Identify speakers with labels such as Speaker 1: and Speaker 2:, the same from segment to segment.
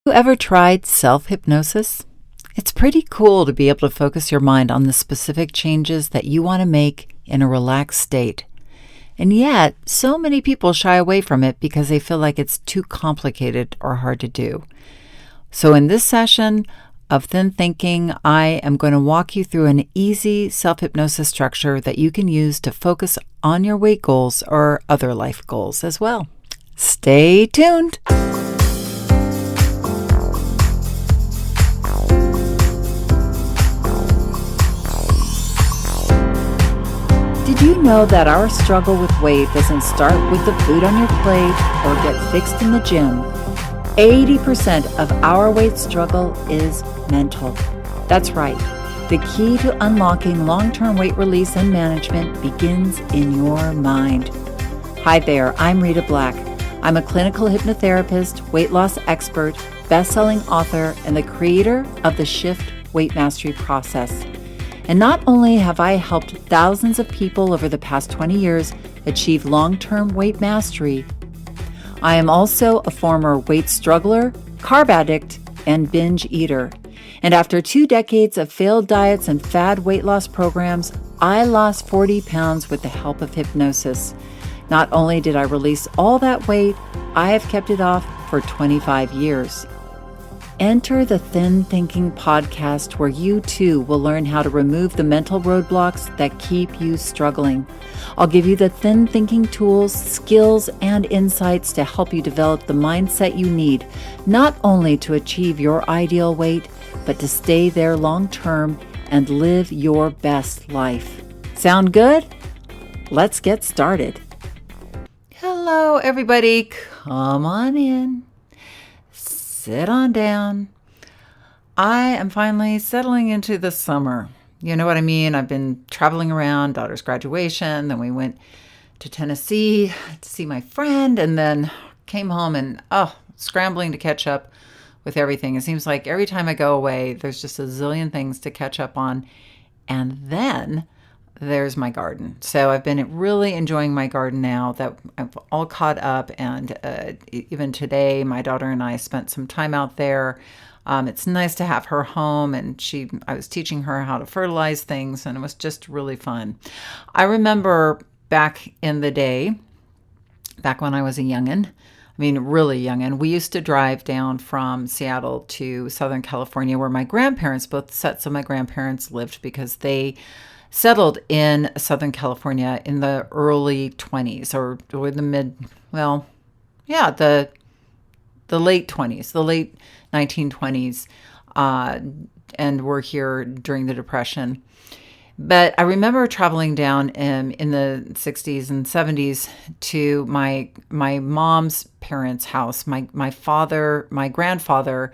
Speaker 1: You ever tried self-hypnosis? It's pretty cool to be able to focus your mind on the specific changes that you want to make in a relaxed state. And yet, so many people shy away from it because they feel like it's too complicated or hard to do. So in this session of Thin Thinking, I am going to walk you through an easy self-hypnosis structure that you can use to focus on your weight goals or other life goals as well. Stay tuned. Did you know that our struggle with weight doesn't start with the food on your plate or get fixed in the gym? 80% of our weight struggle is mental. That's right. The key to unlocking long-term weight release and management begins in your mind. Hi there, I'm Rita Black. I'm a clinical hypnotherapist, weight loss expert, best-selling author, and the creator of the Shift Weight Mastery process. And not only have I helped thousands of people over the past 20 years achieve long-term weight mastery, I am also a former weight struggler, carb addict, and binge eater. And after 2 decades of failed diets and fad weight loss programs, I lost 40 pounds with the help of hypnosis. Not only did I release all that weight, I have kept it off for 25 years. Enter the Thin Thinking podcast where you too will learn how to remove the mental roadblocks that keep you struggling. I'll give you the thin thinking tools, skills, and insights to help you develop the mindset you need, not only to achieve your ideal weight, but to stay there long term and live your best life. Sound good? Let's get started. Hello, everybody. Come on in. Sit on down. I am finally settling into the summer. You know what I mean? I've been traveling around, daughter's graduation, then we went to Tennessee to see my friend, and then came home and scrambling to catch up with everything. It seems like every time I go away, there's just a zillion things to catch up on. And then there's my garden. So I've been really enjoying my garden now that I'm all caught up. And even today, my daughter and I spent some time out there. It's nice to have her home, and I was teaching her how to fertilize things, and it was just really fun. I remember back in the day, back when I was a youngin', really youngin', we used to drive down from Seattle to Southern California where both sets of my grandparents lived, because they settled in Southern California in the early 20s or the late 20s, the late 1920s, and were here during the Depression. But I remember traveling down in the 60s and 70s to my mom's parents' house. My grandfather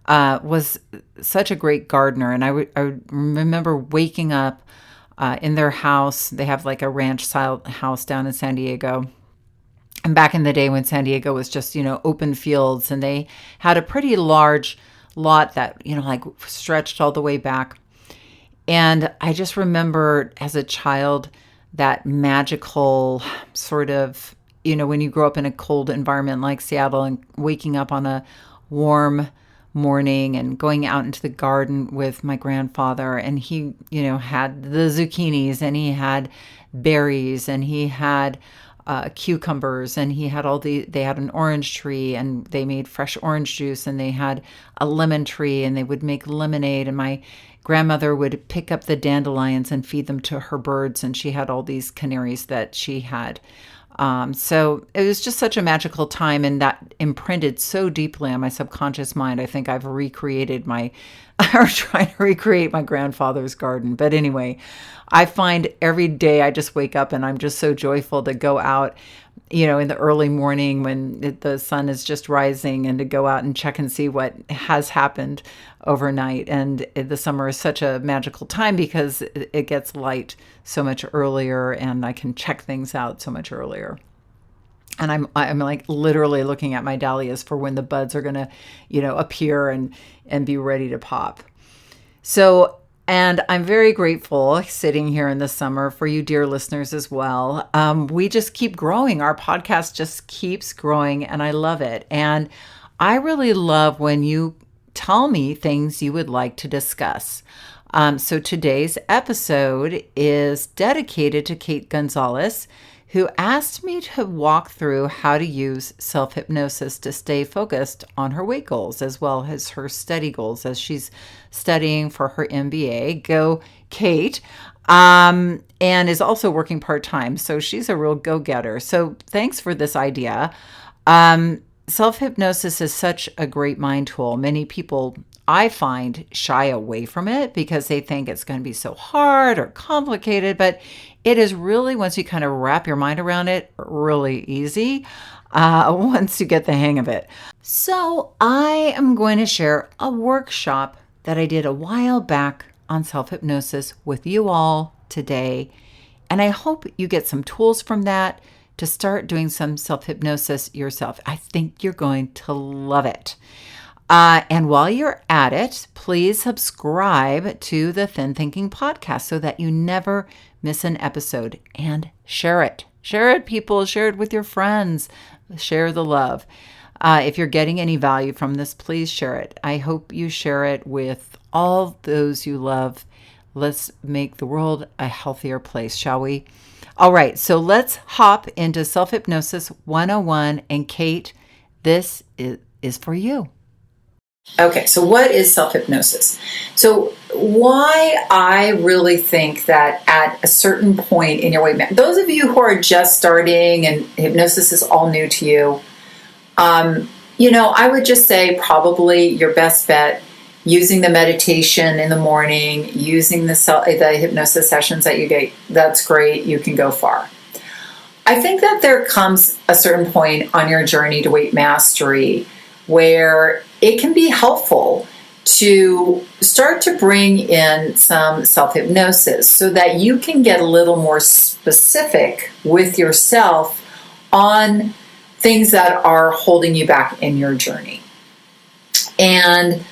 Speaker 1: was such a great gardener, and I remember waking up in their house. They have like a ranch-style house down in San Diego. And back in the day when San Diego was just, open fields, and they had a pretty large lot that, stretched all the way back. And I just remember as a child that magical sort of, when you grow up in a cold environment like Seattle and waking up on a warm morning and going out into the garden with my grandfather, and he, had the zucchinis, and he had berries, and he had cucumbers, and they had an orange tree, and they made fresh orange juice, and they had a lemon tree, and they would make lemonade, and my grandmother would pick up the dandelions and feed them to her birds, and she had all these canaries that she had. So it was just such a magical time, and that imprinted so deeply on my subconscious mind. I think I've trying to recreate my grandfather's garden. But anyway, I find every day I just wake up and I'm just so joyful to go out, in the early morning when the sun is just rising, and to go out and check and see what has happened overnight. And the summer is such a magical time because it gets light so much earlier, and I can check things out so much earlier. And I'm like literally looking at my dahlias for when the buds are going to, appear and be ready to pop. So And I'm very grateful sitting here in the summer for you, dear listeners, as well. We just keep growing. Our podcast just keeps growing, and I love it. And I really love when you tell me things you would like to discuss. So today's episode is dedicated to Kate Gonzalez, who asked me to walk through how to use self-hypnosis to stay focused on her weight goals as well as her study goals as she's studying for her MBA. Go, Kate. And is also working part-time. So she's a real go-getter. So thanks for this idea. Self-hypnosis is such a great mind tool. Many people, I find, shy away from it because they think it's going to be so hard or complicated, but it is really, once you kind of wrap your mind around it, really easy once you get the hang of it. So I am going to share a workshop that I did a while back on self-hypnosis with you all today, and I hope you get some tools from that to start doing some self-hypnosis yourself. I think you're going to love it. And while you're at it, please subscribe to the Thin Thinking podcast so that you never miss an episode, and share it. Share it, people. Share it with your friends. Share the love. If you're getting any value from this, please share it. I hope you share it with all those you love. Let's make the world a healthier place, shall we? All right, so let's hop into Self-Hypnosis 101. And Kate, this is for you. Okay, so what is self-hypnosis? So why I really think that at a certain point in your weight management, those of you who are just starting and hypnosis is all new to you, I would just say probably your best bet using the meditation in the morning, using the hypnosis sessions that you get, that's great. You can go far. I think that there comes a certain point on your journey to weight mastery where it can be helpful to start to bring in some self-hypnosis so that you can get a little more specific with yourself on things that are holding you back in your journey. And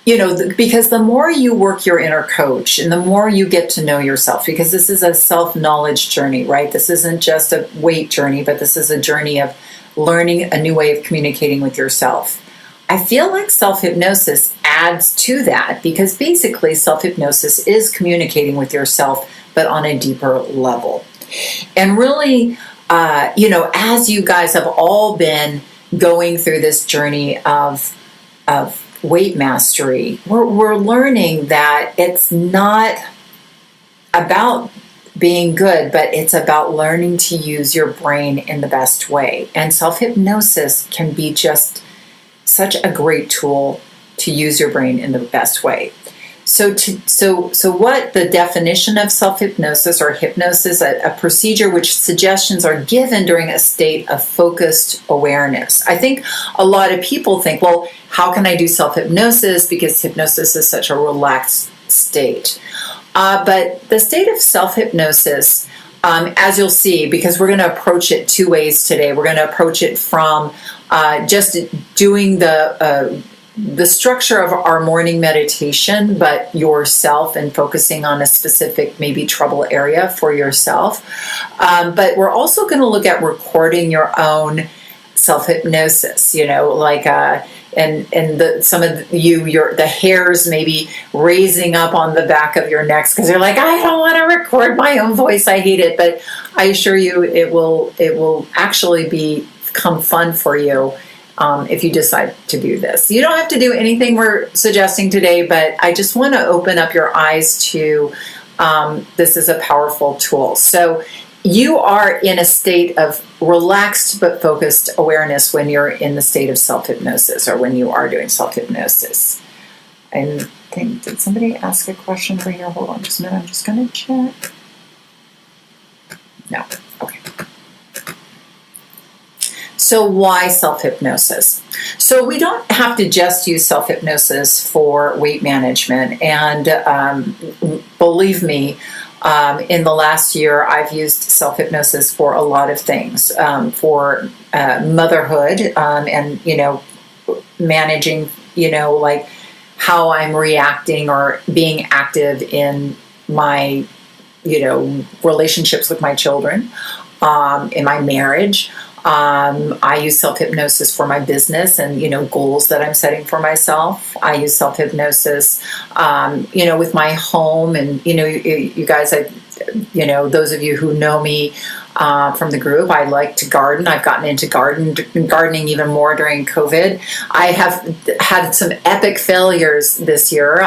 Speaker 1: because the more you work your inner coach and the more you get to know yourself, because this is a self-knowledge journey, right? This isn't just a weight journey, but this is a journey of learning a new way of communicating with yourself. I feel like self-hypnosis adds to that because basically self-hypnosis is communicating with yourself, but on a deeper level. And really, as you guys have all been going through this journey of weight mastery, we're learning that it's not about being good, but it's about learning to use your brain in the best way. And self-hypnosis can be just such a great tool to use your brain in the best way. So what the definition of self-hypnosis or hypnosis, a procedure which suggestions are given during a state of focused awareness. I think a lot of people think, well, how can I do self-hypnosis? Because hypnosis is such a relaxed state. But the state of self-hypnosis, as you'll see, because we're going to approach it two ways today. We're going to approach it from just doing the structure of our morning meditation, but yourself and focusing on a specific maybe trouble area for yourself. But we're also going to look at recording your own self-hypnosis, some of the hairs maybe raising up on the back of your necks because you're like, I don't want to record my own voice. I hate it. But I assure you it will actually become fun for you if you decide to do this. You don't have to do anything we're suggesting today, but I just want to open up your eyes to this is a powerful tool. So you are in a state of relaxed but focused awareness when you're in the state of self-hypnosis or when you are doing self-hypnosis. And did somebody ask a question for here? Hold on just a minute. I'm just going to check. No. Okay. So why self-hypnosis? So we don't have to just use self-hypnosis for weight management. And believe me, in the last year, I've used self-hypnosis for a lot of things, for motherhood and, managing, like how I'm reacting or being active in my, relationships with my children, in my marriage. I use self-hypnosis for my business and, goals that I'm setting for myself. I use self-hypnosis, with my home. And, you guys, those of you who know me from the group, I like to garden. I've gotten into gardening even more during COVID. I have had some epic failures this year.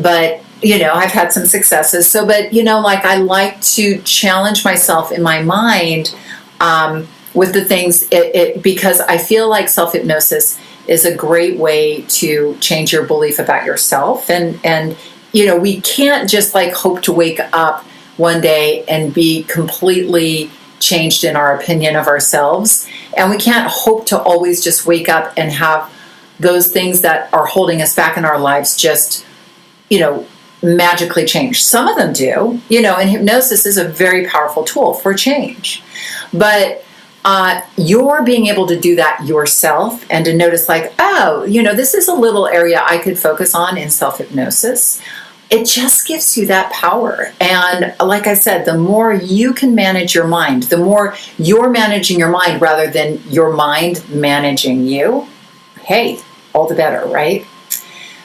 Speaker 1: But I've had some successes. So, but, I like to challenge myself in my mind, with the things, because I feel like self-hypnosis is a great way to change your belief about yourself. And we can't just hope to wake up one day and be completely changed in our opinion of ourselves. And we can't hope to always just wake up and have those things that are holding us back in our lives just, magically change. Some of them do, and hypnosis is a very powerful tool for change. But you're being able to do that yourself and to notice this is a little area I could focus on in self-hypnosis. It just gives you that power. And like I said, the more you can manage your mind, the more you're managing your mind rather than your mind managing you, hey, all the better, right?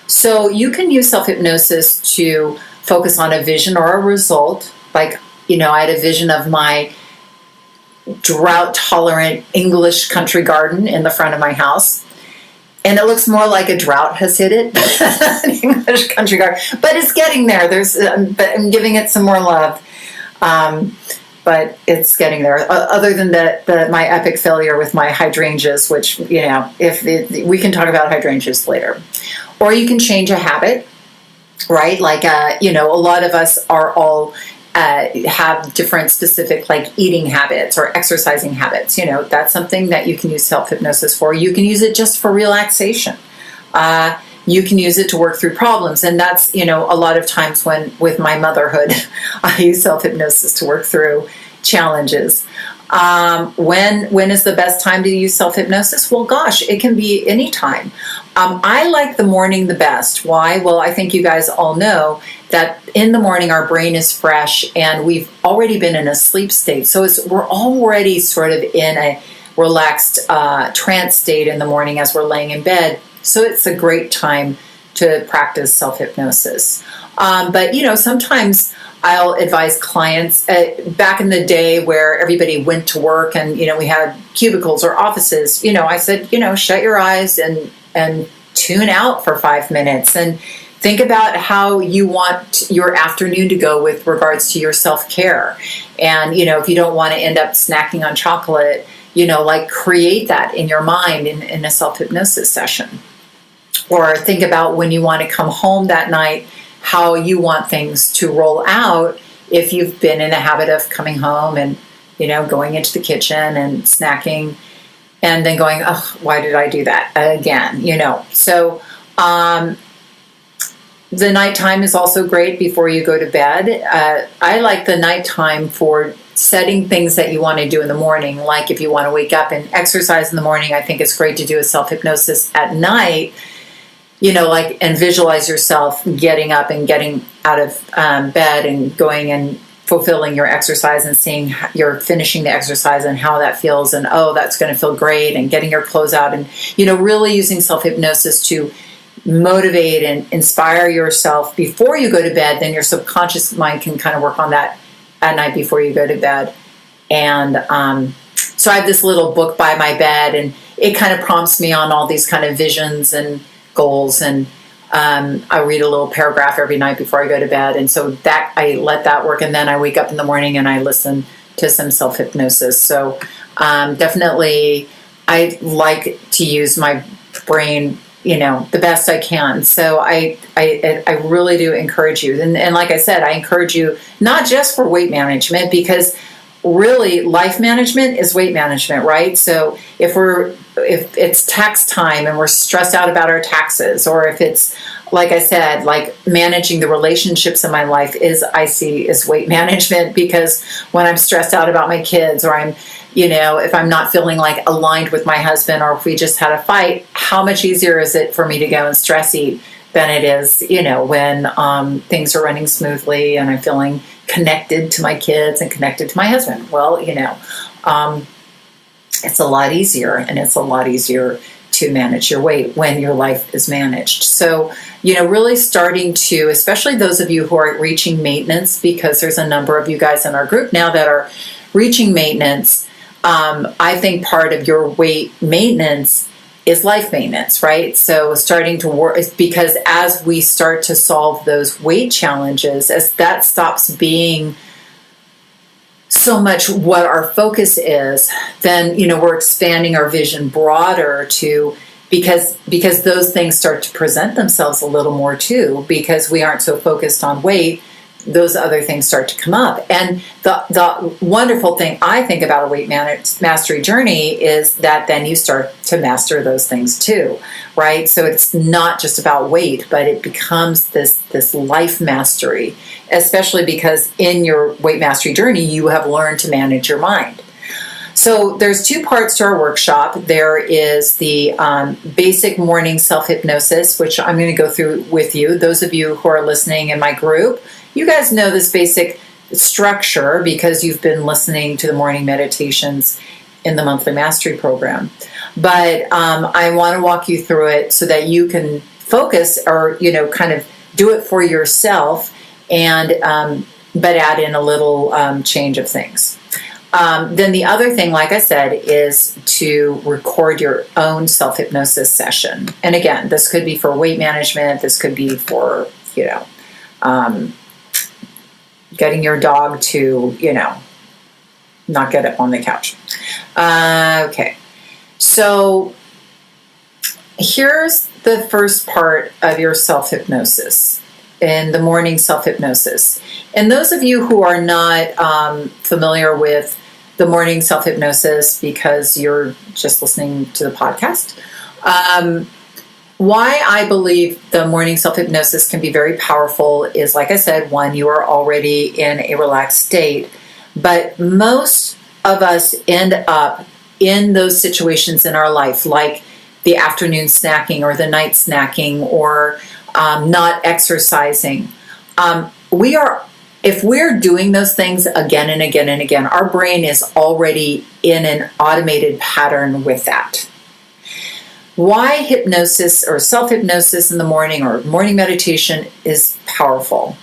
Speaker 1: So you can use self-hypnosis to focus on a vision or a result. I had a vision of my drought-tolerant English country garden in the front of my house. And it looks more like a drought has hit it, an English country garden. But it's getting there. But I'm giving it some more love. But it's getting there. Other than my epic failure with my hydrangeas, which, we can talk about hydrangeas later. Or you can change a habit, right? A lot of us are all have different specific eating habits or exercising habits. That's something that you can use self-hypnosis for. You can use it just for relaxation. You can use it to work through problems. And that's, a lot of times with my motherhood, I use self-hypnosis to work through challenges. When is the best time to use self-hypnosis? Well, gosh, it can be any time. I like the morning the best. Why? Well, I think you guys all know that in the morning our brain is fresh and we've already been in a sleep state. So we're already sort of in a relaxed trance state in the morning as we're laying in bed. So it's a great time to practice self-hypnosis. But, sometimes I'll advise clients back in the day where everybody went to work and, we had cubicles or offices, I said, shut your eyes and tune out for 5 minutes and think about how you want your afternoon to go with regards to your self-care. And, if you don't want to end up snacking on chocolate, create that in your mind in a self-hypnosis session. Or think about when you want to come home that night, how you want things to roll out if you've been in the habit of coming home and, going into the kitchen and snacking and then going, oh, why did I do that again? So the nighttime is also great before you go to bed. I like the nighttime for setting things that you want to do in the morning. Like if you want to wake up and exercise in the morning, I think it's great to do a self-hypnosis at night, and visualize yourself getting up and getting out of bed and going and fulfilling your exercise and seeing you're finishing the exercise and how that feels and, oh, that's going to feel great, and getting your clothes out and, really using self-hypnosis to motivate and inspire yourself before you go to bed. Then your subconscious mind can kind of work on that at night before you go to bed. And so I have this little book by my bed, and it kind of prompts me on all these kind of visions and goals, and I read a little paragraph every night before I go to bed, and so that I let that work, and then I wake up in the morning and I listen to some self-hypnosis. So definitely I like to use my brain the best I can. So I really do encourage you, and like I said, I encourage you not just for weight management, because really life management is weight management, right? So if it's tax time and we're stressed out about our taxes, or if it's, like I said, like managing the relationships in my life I see as weight management, because when I'm stressed out about my kids, or I'm, if I'm not feeling like aligned with my husband, or if we just had a fight, how much easier is it for me to go and stress eat than it is, when things are running smoothly and I'm feeling connected to my kids and connected to my husband. Well,
Speaker 2: it's a lot easier, and it's a lot easier to manage your weight when your life is managed. So, really starting to, especially those of you who are reaching maintenance, because there's a number of you guys in our group now that are reaching maintenance. I think part of your weight maintenance is life maintenance, right? So starting to work, because as we start to solve those weight challenges, as that stops being so much what our focus is, then we're expanding our vision broader to, because those things start to present themselves a little more too, because we aren't so focused on weight, those other things start to come up. And the wonderful thing I think about a weight mastery journey is that then you start to master those things too, right? So it's not just about weight, but it becomes this life mastery, especially because in your weight mastery journey, you have learned to manage your mind. So there's two parts to our workshop. There is the basic morning self-hypnosis, which I'm going to go through with you. Those of you who are listening in my group, you guys know this basic structure because you've been listening to the morning meditations in the monthly mastery program. But I want to walk you through it so that you can focus or, kind of do it for yourself, and but add in a little change of things. Then the other thing, like I said, is to record your own self-hypnosis session. And again, this could be for weight management. This could be for, getting your dog to, not get up on the couch. Okay. So here's the first part of your self-hypnosis, in the morning self-hypnosis. And those of you who are not familiar with the morning self-hypnosis because you're just listening to the podcast, why I believe the morning self-hypnosis can be very powerful is, like I said, one, you are already in a relaxed state, but most of us end up in those situations in our life, like the afternoon snacking or the night snacking or not exercising. If we're doing those things again and again and again, our brain is already in an automated pattern with that. Why hypnosis or self-hypnosis in the morning or morning meditation is powerful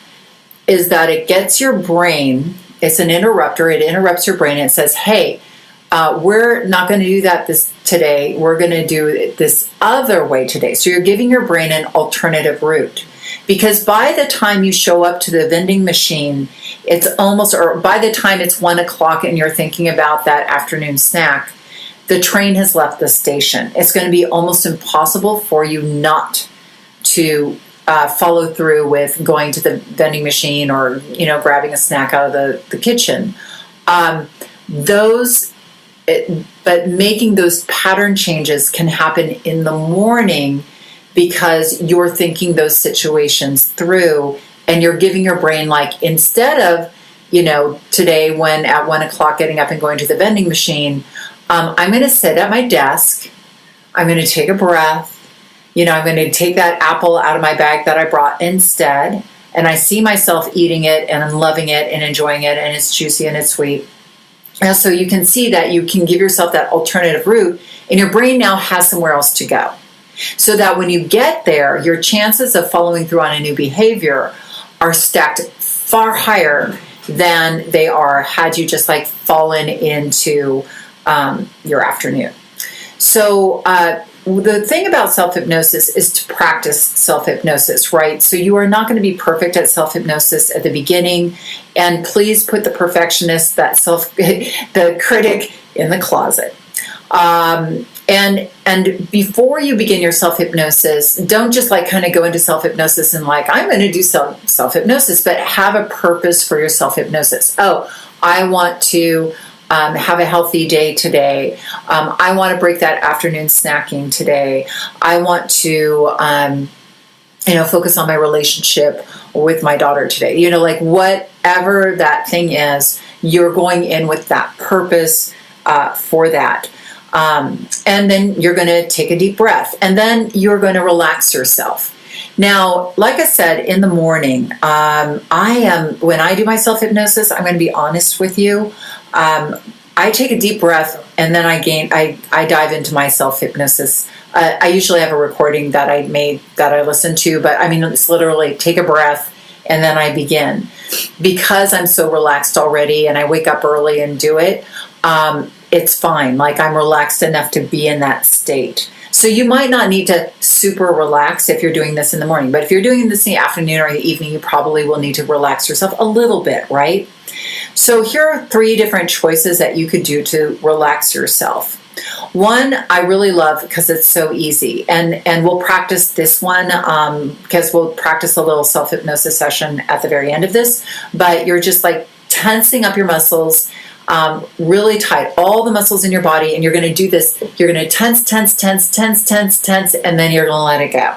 Speaker 2: is that it gets your brain, it's an interrupter, it interrupts your brain and it says, hey, we're not going to do that today, we're going to do it this other way today. So you're giving your brain an alternative route. Because by the time you show up to the vending machine, or by the time it's 1 o'clock and you're thinking about that afternoon snack, the train has left the station. It's going to be almost impossible for you not to follow through with going to the vending machine or, grabbing a snack out of the kitchen. But making those pattern changes can happen in the morning because you're thinking those situations through and you're giving your brain, like, instead of, today when at 1 o'clock getting up and going to the vending machine, I'm going to sit at my desk, I'm going to take a breath, I'm going to take that apple out of my bag that I brought instead, and I see myself eating it and I'm loving it and enjoying it and it's juicy and it's sweet. And so you can see that you can give yourself that alternative route and your brain now has somewhere else to go. So that when you get there, your chances of following through on a new behavior are stacked far higher than they are had you just fallen into your afternoon. So the thing about self-hypnosis is to practice self-hypnosis, right? So you are not going to be perfect at self-hypnosis at the beginning, and please put the perfectionist, the critic, in the closet. And before you begin your self-hypnosis, don't just kind of go into self-hypnosis and I'm going to do self-hypnosis, but have a purpose for your self-hypnosis. Oh, I want to have a healthy day today. I want to break that afternoon snacking today. I want to, focus on my relationship with my daughter today. Whatever that thing is, you're going in with that purpose for that. And then you're going to take a deep breath, and then you're going to relax yourself. Now, like I said, in the morning, when I do my self-hypnosis, I'm going to be honest with you. I take a deep breath, and then I dive into my self-hypnosis. I usually have a recording that I made that I listen to, but I mean, it's literally take a breath, and then I begin. Because I'm so relaxed already, and I wake up early and do it, it's fine. Like, I'm relaxed enough to be in that state. So you might not need to super relax if you're doing this in the morning, but if you're doing this in the afternoon or the evening, you probably will need to relax yourself a little bit, right? So here are 3 different choices that you could do to relax yourself. One I really love because it's so easy, and we'll practice this one because we'll practice a little self-hypnosis session at the very end of this, but you're just like tensing up your muscles really tight, all the muscles in your body, and you're going to do this. You're going to tense, and then you're going to let it go.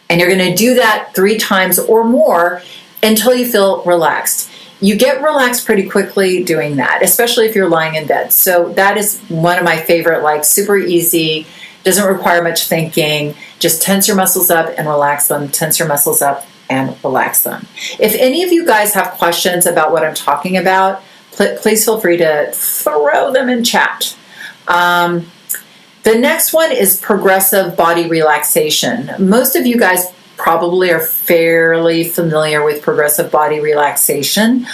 Speaker 2: And you're going to do that 3 times or more until you feel relaxed. You get relaxed pretty quickly doing that, especially if you're lying in bed. So that is one of my favorite, like super easy, doesn't require much thinking. Just tense your muscles up and relax them, tense your muscles up and relax them. If any of you guys have questions about what I'm talking about, please feel free to throw them in chat. The next one is progressive body relaxation. Most of you guys probably are fairly familiar with progressive body relaxation.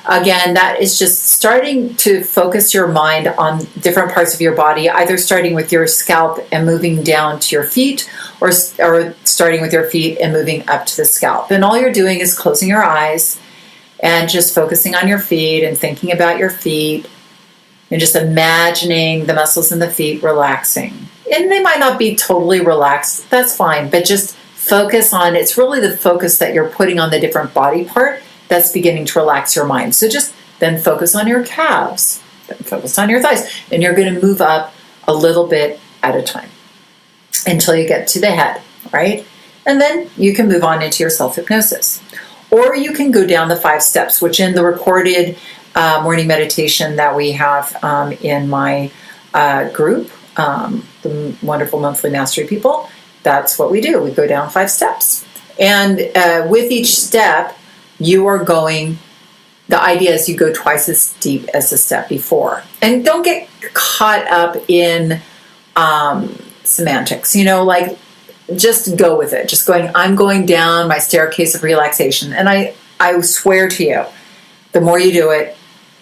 Speaker 2: Again, that is just starting to focus your mind on different parts of your body, either starting with your scalp and moving down to your feet, or starting with your feet and moving up to the scalp. And all you're doing is closing your eyes and just focusing on your feet and thinking about your feet and just imagining the muscles in the feet relaxing. And they might not be totally relaxed, that's fine, but just focus on, it's really the focus that you're putting on the different body part that's beginning to relax your mind. So just then focus on your calves, then focus on your thighs, and you're going to move up a little bit at a time until you get to the head, right? And then you can move on into your self-hypnosis. Or you can go down the 5 steps, which in the recorded morning meditation that we have in my group, the Wonderful Monthly Mastery People, that's what we do. We go down 5 steps. And with each step, you are going, the idea is you go twice as deep as the step before. And don't get caught up in semantics, like just go with it. Just going, I'm going down my staircase of relaxation. And I swear to you, the more you do it,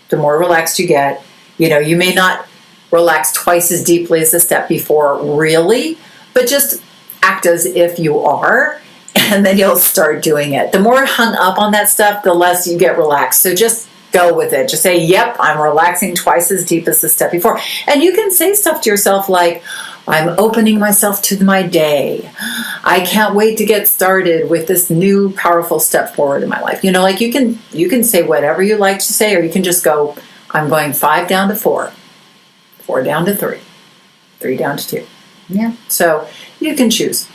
Speaker 2: the more relaxed you get. You may not relax twice as deeply as the step before, really, but just act as if you are, and then you'll start doing it. The more hung up on that stuff, the less you get relaxed. So just go with it. Just say, yep, I'm relaxing twice as deep as the step before. And you can say stuff to yourself like, I'm opening myself to my day. I can't wait to get started with this new powerful step forward in my life. Like you can say whatever you like to say, or you can just go, I'm going 5 down to 4, 4 down to 3, 3 down to 2. Yeah, so you can choose.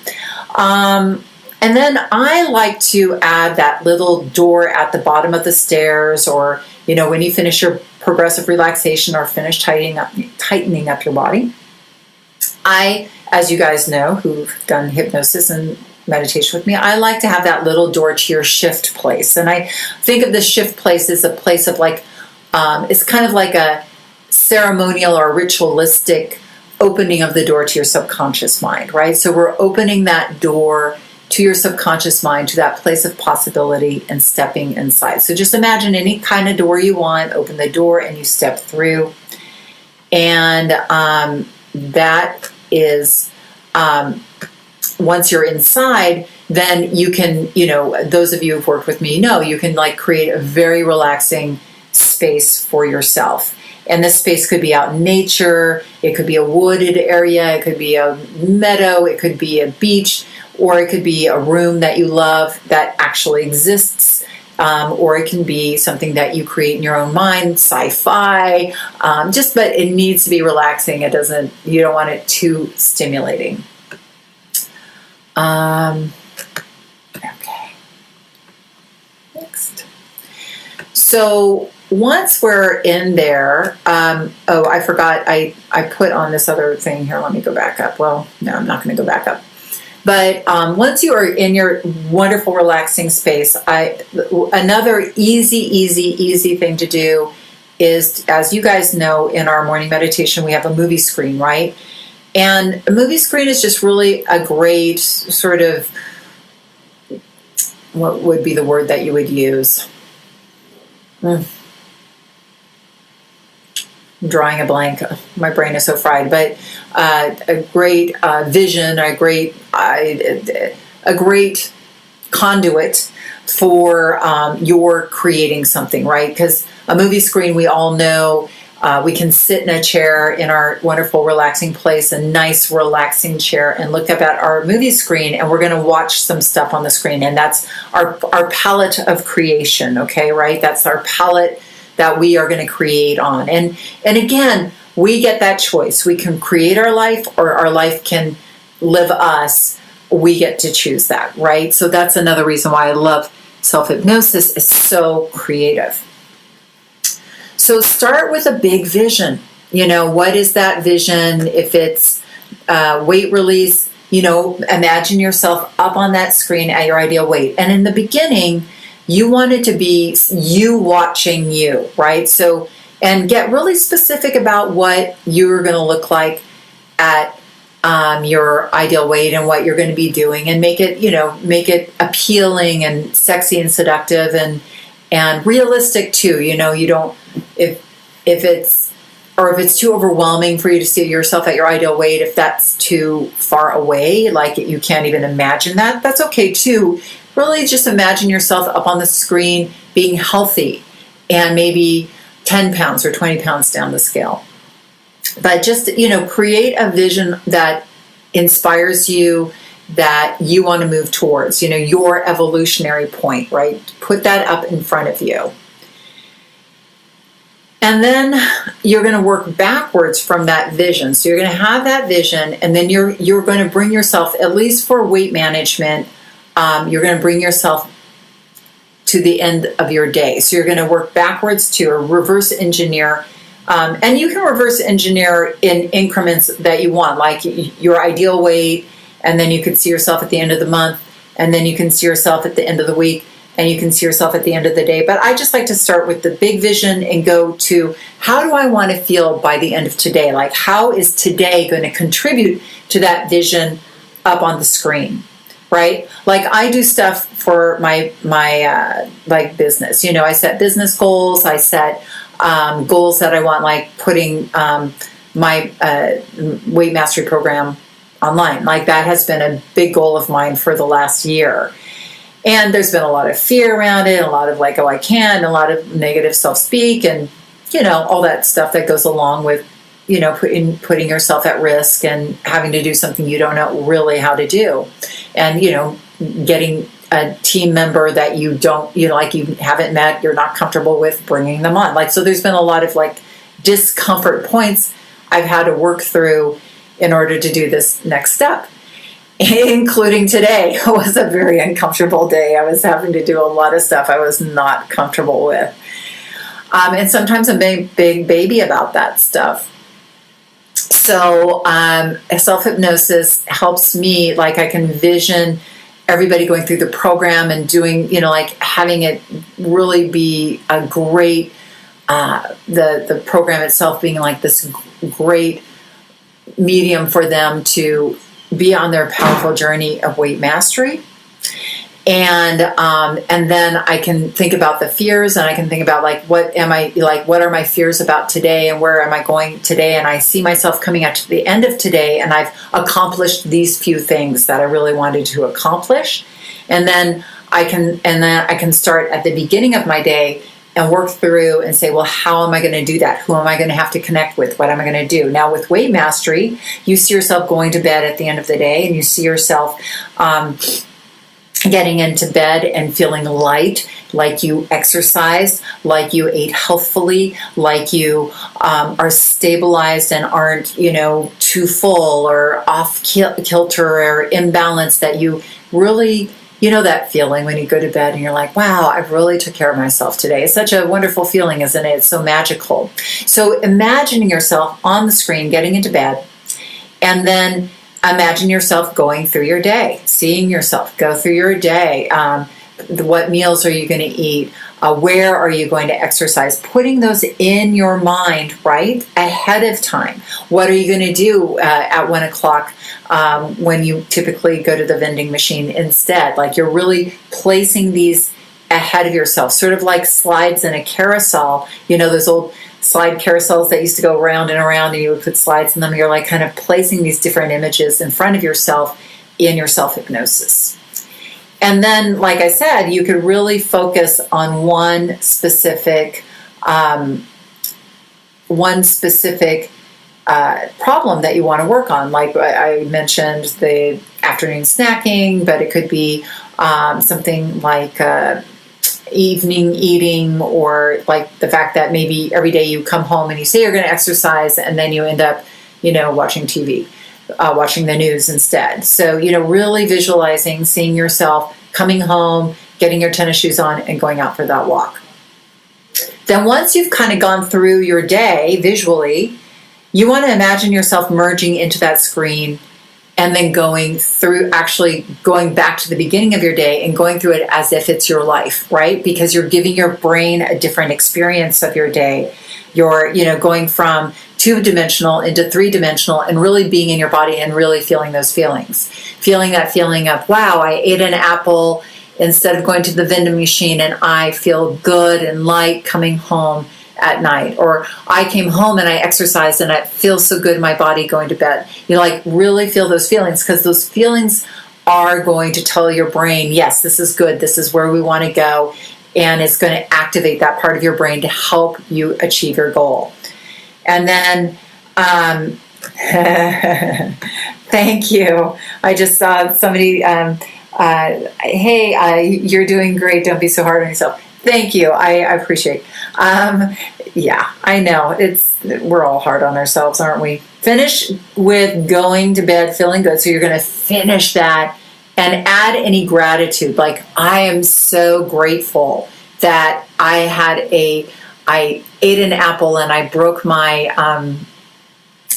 Speaker 2: And then I like to add that little door at the bottom of the stairs, or, when you finish your progressive relaxation or finish tightening up your body. As you guys know, who've done hypnosis and meditation with me, I like to have that little door to your shift place. And I think of the shift place as a place of it's kind of like a ceremonial or ritualistic opening of the door to your subconscious mind, right? So we're opening that door to your subconscious mind, to that place of possibility, and stepping inside. So just imagine any kind of door you want, open the door and you step through. And that is, once you're inside, then you can, those of you who've worked with me you can create a very relaxing space for yourself. And this space could be out in nature, it could be a wooded area, it could be a meadow, it could be a beach, or it could be a room that you love that actually exists, or it can be something that you create in your own mind, sci-fi, but it needs to be relaxing. You don't want it too stimulating. Okay. Next. So once we're in there, I forgot, I put on this other thing here. Let me go back up. Well, no, I'm not going to go back up. But once you are in your wonderful, relaxing space, another easy thing to do is, as you guys know, in our morning meditation, we have a movie screen, right? And a movie screen is just really a great sort of, what would be the word that you would use? I'm drawing a blank. My brain is so fried. But a great vision, a great conduit for your creating something, right? Because a movie screen, we all know, we can sit in a chair in our wonderful relaxing place, a nice relaxing chair, and look up at our movie screen, and we're going to watch some stuff on the screen, and that's our palette of creation, okay, right? That's our palette that we are going to create on. And again, we get that choice. We can create our life, or our life can live us. We get to choose that, right? So that's another reason why I love self-hypnosis. It's so creative. So start with a big vision. What is that vision? If it's weight release, imagine yourself up on that screen at your ideal weight. And in the beginning, you want it to be you watching you, right? So, and get really specific about what you're going to look like at your ideal weight and what you're going to be doing, and make it appealing and sexy and seductive and realistic too. You don't, if it's too overwhelming for you to see yourself at your ideal weight, if that's too far away, like you can't even imagine that, that's okay too. Really just imagine yourself up on the screen being healthy and maybe 10 pounds or 20 pounds down the scale. But just, create a vision that inspires you, that you want to move towards, your evolutionary point, right? Put that up in front of you. And then you're going to work backwards from that vision. So you're going to have that vision, and then you're going to bring yourself, at least for weight management, you're going to bring yourself to the end of your day. So you're going to work backwards to, or reverse engineer. And you can reverse engineer in increments that you want, like your ideal weight, and then you could see yourself at the end of the month, and then you can see yourself at the end of the week, and you can see yourself at the end of the day. But I just like to start with the big vision and go to, how do I want to feel by the end of today? Like, how is today going to contribute to that vision up on the screen, right? Like, I do stuff for my like business. I set business goals. I set goals that I want, like putting my weight mastery program online. Like, that has been a big goal of mine for the last year. And there's been a lot of fear around it, a lot of like, oh, I can't, a lot of negative self-speak, and, all that stuff that goes along with, putting yourself at risk and having to do something you don't know really how to do. And, getting a team member that you don't, like you haven't met, you're not comfortable with, bringing them on. Like, so there's been a lot of like discomfort points I've had to work through in order to do this next step. Including today. It was a very uncomfortable day. I was having to do a lot of stuff I was not comfortable with. And sometimes I'm a big baby about that stuff. So self-hypnosis helps me, like I can vision everybody going through the program and doing, like having it really be a great, the program itself being like this great medium for them to be on their powerful journey of weight mastery. And then I can think about the fears, and I can think about like, what are my fears about today, and where am I going today? And I see myself coming out to the end of today, and I've accomplished these few things that I really wanted to accomplish. And then I can start at the beginning of my day and work through and say, well, how am I going to do that? Who am I going to have to connect with? What am I going to do? Now, with weight mastery, you see yourself going to bed at the end of the day, and you see yourself getting into bed and feeling light, like you exercised, like you ate healthfully, like you are stabilized and aren't, too full or off kilter or imbalanced, that you really, that feeling when you go to bed and you're like, wow, I really took care of myself today. It's such a wonderful feeling, isn't it? It's so magical. So imagining yourself on the screen, getting into bed, and then imagine yourself going through your day, seeing yourself go through your day, what meals are you going to eat? Where are you going to exercise? Putting those in your mind, right, ahead of time. What are you going to do at 1 o'clock when you typically go to the vending machine instead? Like, you're really placing these ahead of yourself, sort of like slides in a carousel. You know, those old slide carousels that used to go round and around, and you would put slides in them. You're like kind of placing these different images in front of yourself in your self-hypnosis. And then, like I said, you could really focus on one specific problem that you want to work on. Like I mentioned, the afternoon snacking, but it could be something like evening eating, or like the fact that maybe every day you come home and you say you're going to exercise, and then you end up, watching TV. Watching the news instead. So, really visualizing, seeing yourself coming home, getting your tennis shoes on, and going out for that walk. Then once you've kind of gone through your day visually, you want to imagine yourself merging into that screen and then going back to the beginning of your day and going through it as if it's your life, right? Because you're giving your brain a different experience of your day. You're, going from 2-dimensional into 3-dimensional and really being in your body and really feeling those feelings. Feeling that feeling of, wow, I ate an apple instead of going to the vending machine, and I feel good and light coming home at night. Or I came home and I exercised and it feels so good in my body going to bed. Really feel those feelings, because those feelings are going to tell your brain, yes, this is good, this is where we want to go, and it's going to activate that part of your brain to help you achieve your goal. And then, thank you. I just saw somebody, hey, you're doing great. Don't be so hard on yourself. Thank you. I appreciate. Yeah, I know. We're all hard on ourselves, aren't we? Finish with going to bed feeling good. So you're going to finish that and add any gratitude. Like, I am so grateful that I ate an apple and I broke my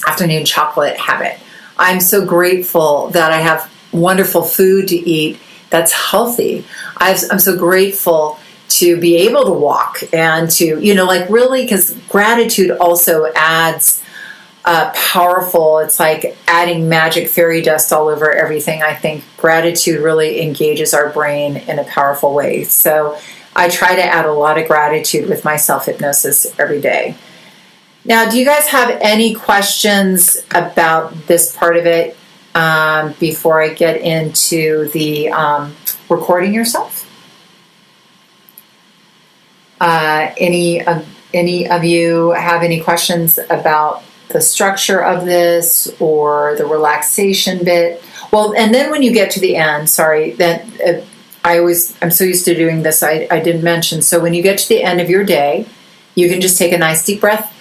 Speaker 2: afternoon chocolate habit. I'm so grateful that I have wonderful food to eat that's healthy. I'm so grateful to be able to walk and to, really, because gratitude also adds powerful, it's like adding magic fairy dust all over everything. I think gratitude really engages our brain in a powerful way. So I try to add a lot of gratitude with my self-hypnosis every day. Now, do you guys have any questions about this part of it before I get into the recording yourself? Any of you have any questions about the structure of this or the relaxation bit? Well, and then when you get to the end, I'm so used to doing this, I didn't mention. So when you get to the end of your day, you can just take a nice deep breath,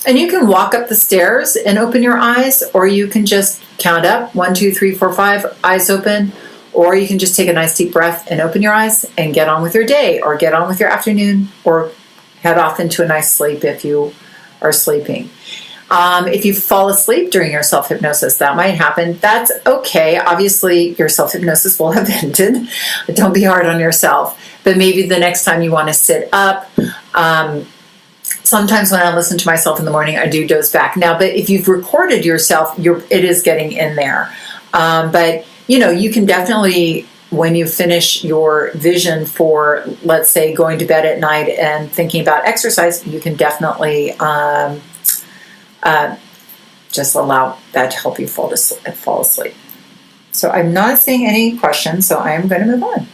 Speaker 2: and you can walk up the stairs and open your eyes, or you can just count up 1, 2, 3, 4, 5, eyes open, or you can just take a nice deep breath and open your eyes and get on with your day, or get on with your afternoon, or head off into a nice sleep if you are sleeping. If you fall asleep during your self-hypnosis, that might happen. That's okay. Obviously, your self-hypnosis will have ended. Don't be hard on yourself. But maybe the next time you want to sit up. Sometimes when I listen to myself in the morning, I do doze back. Now, but if you've recorded yourself, it is getting in there. But, you can definitely, when you finish your vision for, let's say, going to bed at night and thinking about exercise, you can definitely just allow that to help you fall asleep. So I'm not seeing any questions, so I'm going to move on.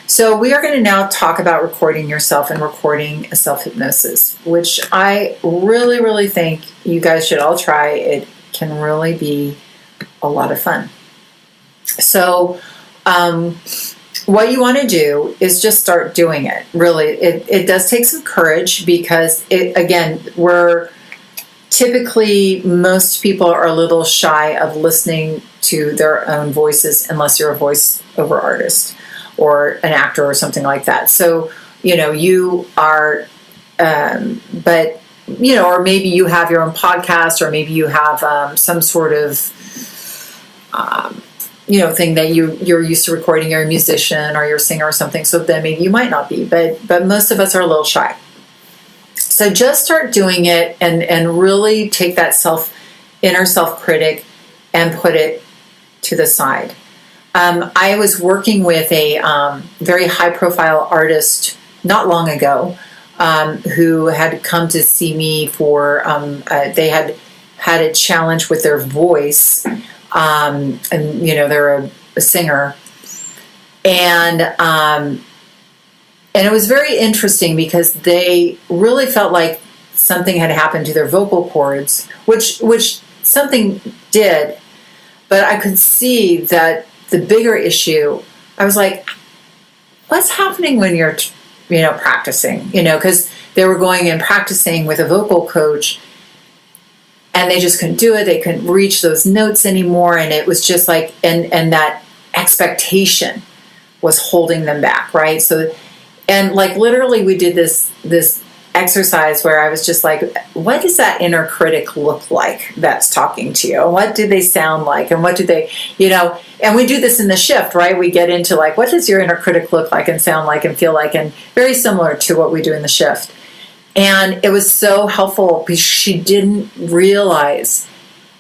Speaker 2: So we are going to now talk about recording yourself and recording a self-hypnosis, which I really, really think you guys should all try. It can really be a lot of fun. So what you want to do is just start doing it. Really, it does take some courage, because typically, most people are a little shy of listening to their own voices unless you're a voiceover artist or an actor or something like that. So, you are, or maybe you have your own podcast, or maybe you have some sort of, thing that you're used to recording. You're a musician or you're a singer or something, so then maybe you might not be, but most of us are a little shy. So just start doing it and really take that inner self-critic and put it to the side. I was working with a very high-profile artist not long ago who had come to see me for, they had a challenge with their voice, and they're a singer, and it was very interesting because they really felt like something had happened to their vocal cords, which something did, but I could see that the bigger issue, I was like, what's happening when you're, practicing, because they were going and practicing with a vocal coach and they just couldn't do it. They couldn't reach those notes anymore. And it was just like, and that expectation was holding them back. Right. So, and like literally we did this exercise where I was just like, what does that inner critic look like that's talking to you? What do they sound like? And what do they, and we do this in the shift, right? We get into like, what does your inner critic look like and sound like and feel like? And very similar to what we do in the shift. And it was so helpful because she didn't realize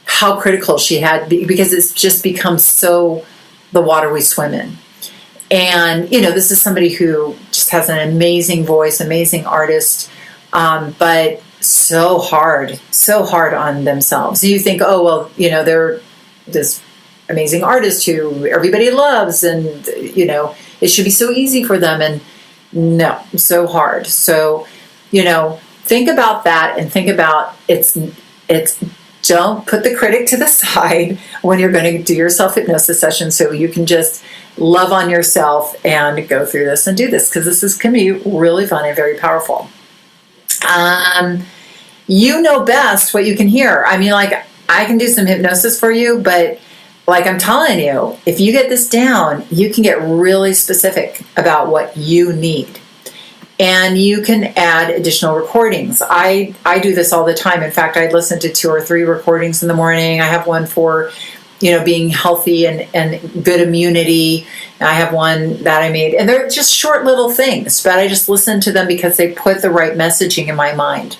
Speaker 2: how critical she had, because it's just become so the water we swim in. And, this is somebody who just has an amazing voice, amazing artist, but so hard on themselves. You think, oh, well, they're this amazing artist who everybody loves and, it should be so easy for them. And no, so hard. So, think about that and think about it's don't put the critic to the side when you're going to do your self-hypnosis session, so you can just love on yourself and go through this and do this, because this can be really fun and very powerful. You know best what you can hear. I mean, like, I can do some hypnosis for you, but like I'm telling you, if you get this down, you can get really specific about what you need. And you can add additional recordings. I do this all the time. In fact, I listen to 2 or 3 recordings in the morning. I have one for, being healthy and good immunity. I have one that I made. And they're just short little things, but I just listen to them because they put the right messaging in my mind.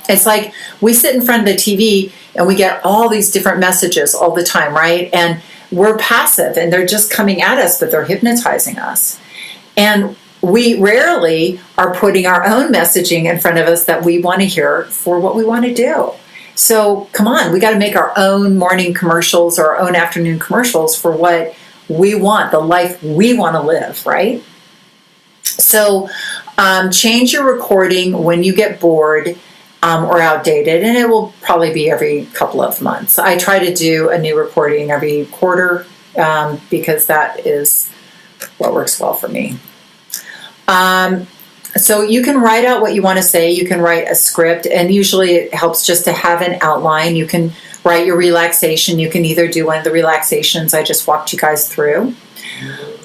Speaker 2: It's like we sit in front of the TV and we get all these different messages all the time, right? And we're passive and they're just coming at us, but they're hypnotizing us. And we rarely are putting our own messaging in front of us that we want to hear for what we want to do. So come on, we got to make our own morning commercials or our own afternoon commercials for what we want, the life we want to live, right? So change your recording when you get bored or outdated, and it will probably be every couple of months. I try to do a new recording every quarter because that is what works well for me. So you can write out what you want to say. You can write a script, and usually it helps just to have an outline. You can write your relaxation. You can either do one of the relaxations I just walked you guys through.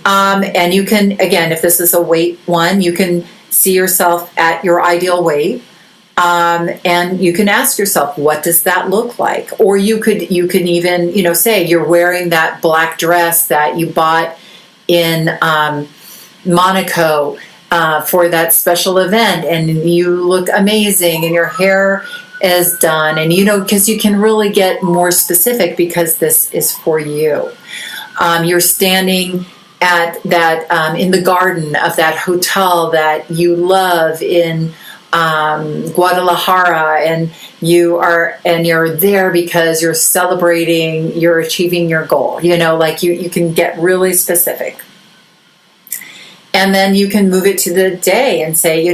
Speaker 2: And you can, again, if this is a weight one, you can see yourself at your ideal weight. And you can ask yourself, what does that look like? Or you can even, say you're wearing that black dress that you bought in Monaco for that special event, and you look amazing and your hair is done, and because you can really get more specific because this is for you. You're standing at that in the garden of that hotel that you love in Guadalajara, and you're there because you're celebrating, you're achieving your goal. You can get really specific. And then you can move it to the day and say,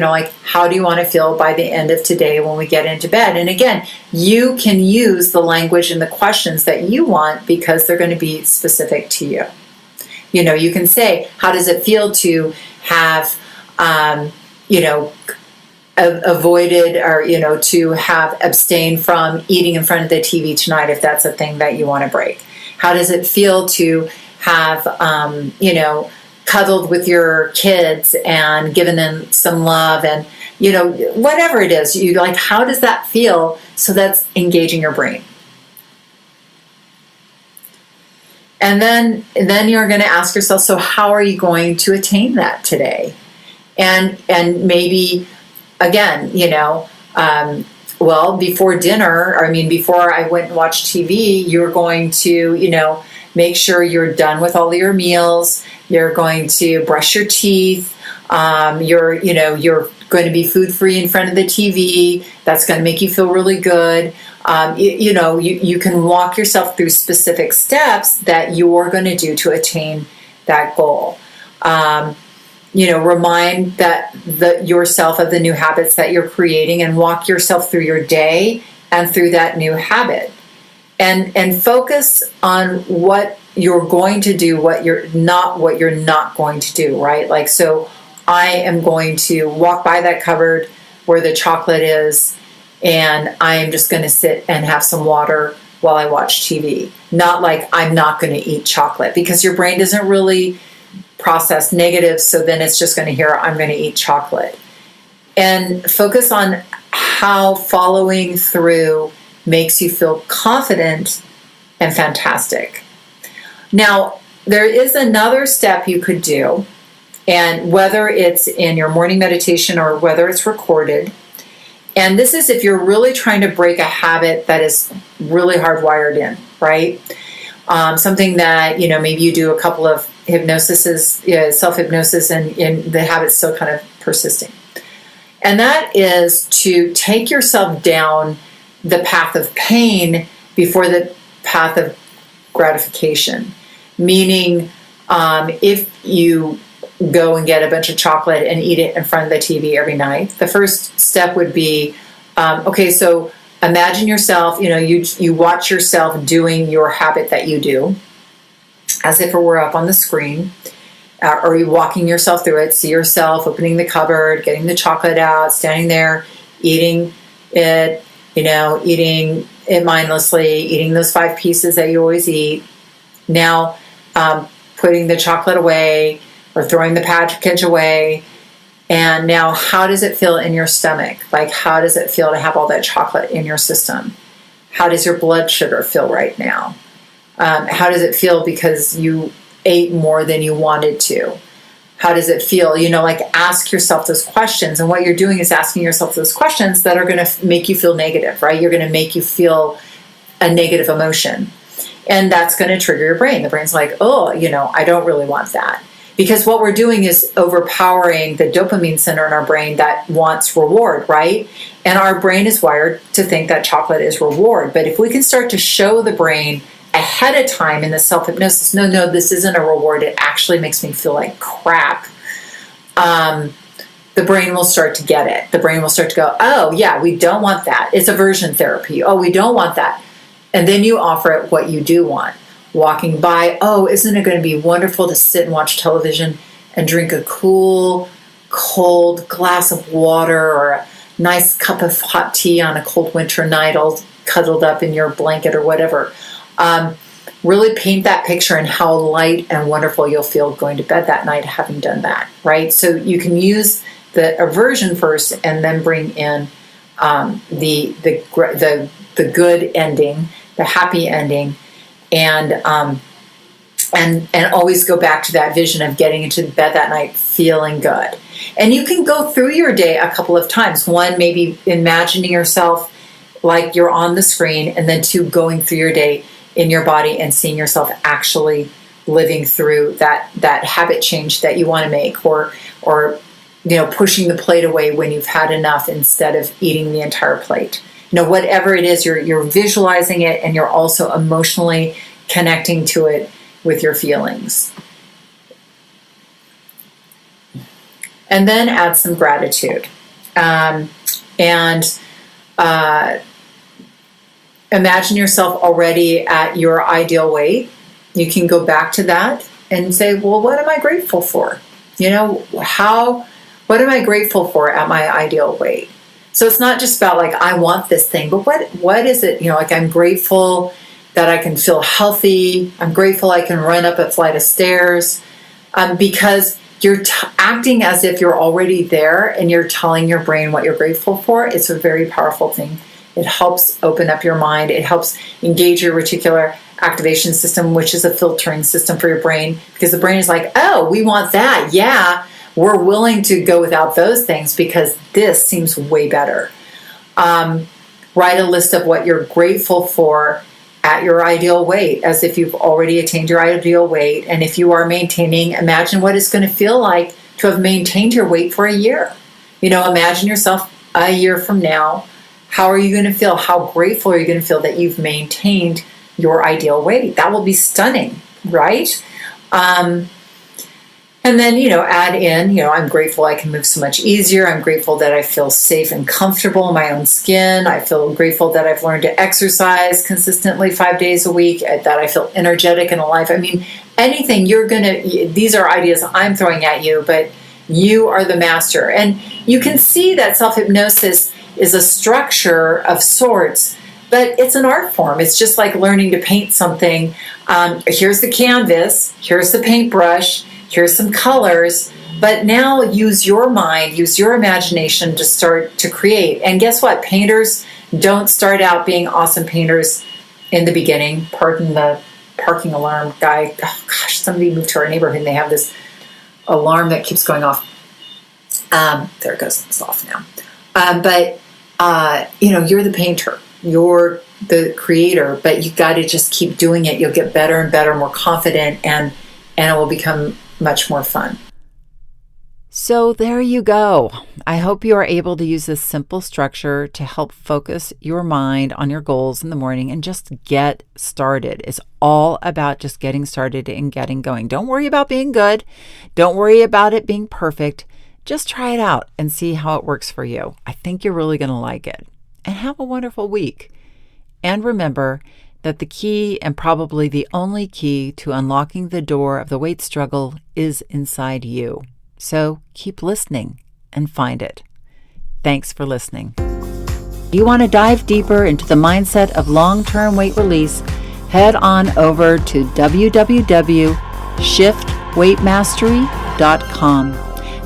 Speaker 2: how do you want to feel by the end of today when we get into bed? And again, you can use the language and the questions that you want because they're going to be specific to you. You can say, how does it feel to have, avoided or, to have abstained from eating in front of the TV tonight if that's a thing that you want to break? How does it feel to have, cuddled with your kids and given them some love and, whatever it is, how does that feel? So that's engaging your brain. then you're going to ask yourself, so how are you going to attain that today? And maybe, again, well, before dinner, before I went and watched TV, you're going to, make sure you're done with all of your meals. You're going to brush your teeth. You're going to be food free in front of the TV. That's going to make you feel really good. You can walk yourself through specific steps that you're going to do to attain that goal. Remind yourself of the new habits that you're creating, and walk yourself through your day and through that new habit. And focus on what you're going to do, what you're not going to do, right? Like, so I am going to walk by that cupboard where the chocolate is, and I am just going to sit and have some water while I watch TV. Not like I'm not going to eat chocolate, because your brain doesn't really process negative, so then it's just going to hear, I'm going to eat chocolate. And focus on how following through makes you feel confident and fantastic. Now, there is another step you could do, and whether it's in your morning meditation or whether it's recorded, and this is if you're really trying to break a habit that is really hardwired in, right? Something that, maybe you do a couple of hypnosises, self-hypnosis, and the habit's still kind of persisting. And that is to take yourself down the path of pain before the path of gratification. Meaning, if you go and get a bunch of chocolate and eat it in front of the TV every night, the first step would be, so imagine yourself, you watch yourself doing your habit that you do as if it were up on the screen, or you walking yourself through it. See yourself opening the cupboard, getting the chocolate out, standing there, eating it, eating it mindlessly, eating those 5 pieces that you always eat. Now, putting the chocolate away or throwing the package away. And now, how does it feel in your stomach? Like, how does it feel to have all that chocolate in your system? How does your blood sugar feel right now? How does it feel because you ate more than you wanted to? How does it feel? Ask yourself those questions. And what you're doing is asking yourself those questions that are going to make you feel negative, right? You're going to make you feel a negative emotion. And that's going to trigger your brain. The brain's like, I don't really want that. Because what we're doing is overpowering the dopamine center in our brain that wants reward, right? And our brain is wired to think that chocolate is reward. But if we can start to show the brain ahead of time in the self-hypnosis, no, this isn't a reward, it actually makes me feel like crap, the brain will start to get it. The brain will start to go, oh yeah, we don't want that. It's aversion therapy. Oh, we don't want that. And then you offer it what you do want. Walking by, oh, isn't it going to be wonderful to sit and watch television and drink a cool, cold glass of water, or a nice cup of hot tea on a cold winter night, all cuddled up in your blanket or whatever. Really paint that picture and how light and wonderful you'll feel going to bed that night having done that, right? So you can use the aversion first and then bring in the good ending, the happy ending, and always go back to that vision of getting into bed that night feeling good. And you can go through your day a couple of times. One, maybe imagining yourself like you're on the screen, and then 2, going through your day in your body and seeing yourself actually living through that habit change that you want to make, or pushing the plate away when you've had enough instead of eating the entire plate. Whatever it is, you're visualizing it, and you're also emotionally connecting to it with your feelings. And then add some gratitude. Imagine yourself already at your ideal weight. You can go back to that and say, well, what am I grateful for? What am I grateful for at my ideal weight? So it's not just about like, I want this thing, but what is it? I'm grateful that I can feel healthy. I'm grateful I can run up a flight of stairs, because you're acting as if you're already there, and you're telling your brain what you're grateful for. It's a very powerful thing. It helps open up your mind. It helps engage your reticular activation system, which is a filtering system for your brain, because the brain is like, oh, we want that. Yeah, we're willing to go without those things because this seems way better. Write a list of what you're grateful for at your ideal weight, as if you've already attained your ideal weight. And if you are maintaining, imagine what it's going to feel like to have maintained your weight for a year. Imagine yourself a year from now. How are you going to feel? How grateful are you going to feel that you've maintained your ideal weight? That will be stunning, right? And then, add in, I'm grateful I can move so much easier. I'm grateful that I feel safe and comfortable in my own skin. I feel grateful that I've learned to exercise consistently 5 days a week, that I feel energetic and alive. I mean, anything these are ideas I'm throwing at you, but you are the master. And you can see that self-hypnosis is a structure of sorts, but it's an art form. It's just like learning to paint something. Here's the canvas, here's the paintbrush, here's some colors, but now use your mind, use your imagination to start to create. And guess what? Painters don't start out being awesome painters in the beginning. Pardon the parking alarm guy. Oh gosh, somebody moved to our neighborhood and they have this alarm that keeps going off. There it goes. It's off now. But you're the painter. You're the creator, but you got to just keep doing it. You'll get better and better, more confident, and it will become much more fun.
Speaker 1: So there you go. I hope you are able to use this simple structure to help focus your mind on your goals in the morning and just get started. It's all about just getting started and getting going. Don't worry about being good. Don't worry about it being perfect. Just try it out and see how it works for you. I think you're really going to like it. And have a wonderful week. And remember that the key, and probably the only key, to unlocking the door of the weight struggle is inside you. So keep listening and find it. Thanks for listening. If you want to dive deeper into the mindset of long-term weight release, head on over to www.shiftweightmastery.com.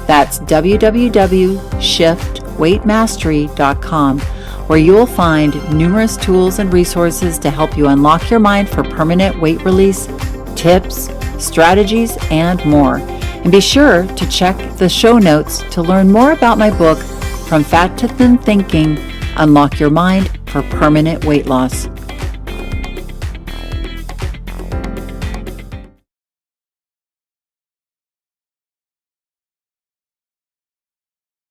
Speaker 1: That's www.shiftweightmastery.com, where you will find numerous tools and resources to help you unlock your mind for permanent weight release, tips, strategies, and more. And be sure to check the show notes to learn more about my book, From Fat to Thin Thinking, Unlock Your Mind for Permanent Weight Loss.